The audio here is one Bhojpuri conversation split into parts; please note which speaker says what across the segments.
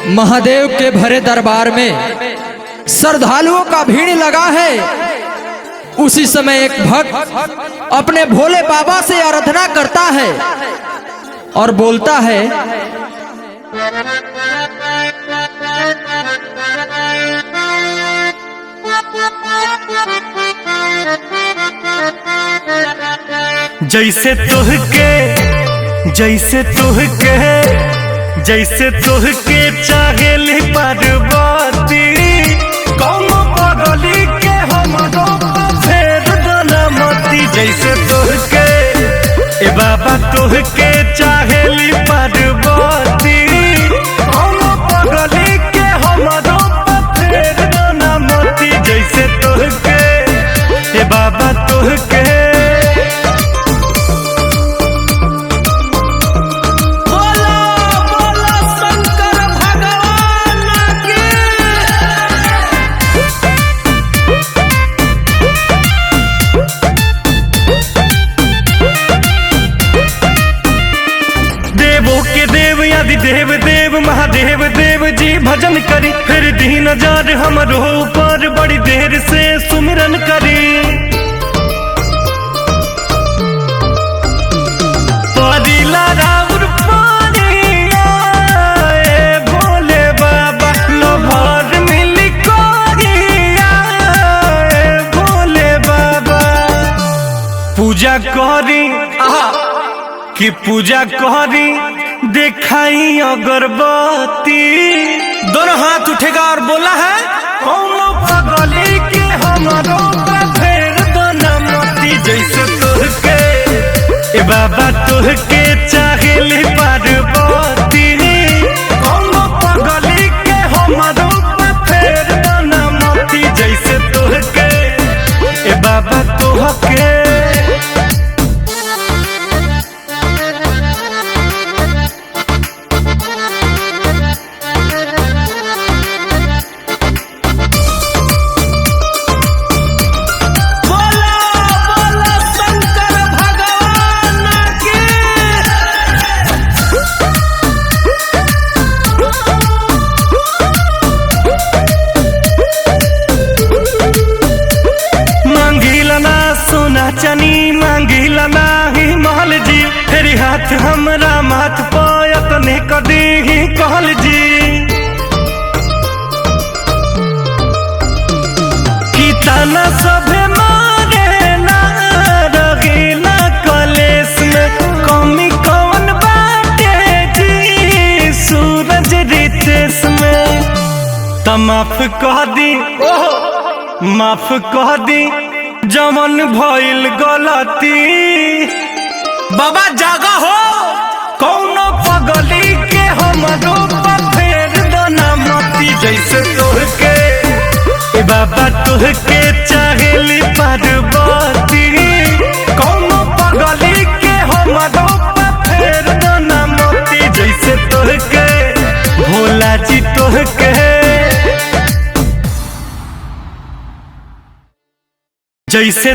Speaker 1: महादेव के भरे दरबार में श्रद्धालुओं का भीड़ लगा है। उसी समय एक भक्त अपने भोले बाबा से आराधना करता है और बोलता है,
Speaker 2: जैसे तुहके चाहेली पार्वती, कौन पगली के हमरो फेर दनमती। जैसे तुहके ए बाबा तुहके चाहेली पार्वती, कौन पगली के हमरो फेर दनमती। जैसे तुहके ए बाबा तुहके देव देव महादेव देव जी भजन करी, फिर दीन जार हमरो ऊपर बड़ी देर से सुमिरन करी। परिला राउर पानिया ए भोले बाबा, लोभर मिली कोरिया ए भोले बाबा। पूजा करी कि पूजा करी दिखाई अगरबत्ती, दोनों हाथ उठेगा और बोला है, कौन पगली के हमारो फेर दनमती। जैसे तुहके ए बाबा तुहके चाहेली पार्वती, कौन पगली के हमारो फेर दनमती। जैसे तुहके ए बाबा तुहके चनी मांगिला नाही महल जी, तेरी हाथ हमरा माथ पायत ने कदी ही कहल जी। की ताना सभे मारे ना रगीला कलेस में, कमी कौन बाटे जी सूरज रितेश में। त माफ कह दी माफ कह दी जमन भइल गलती, बाबा जागा हो, कौन पगली के हमरो फेर दनमती। जैसे तुहके ए बाबा तुहके चाहेली पार्वती, कौन पगली के हमरो फेर दनमती। जैसे तुहके भोला जी तुहके जैसे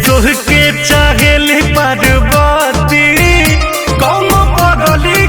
Speaker 2: तुहके चाहेली पार्वती, कौन पगली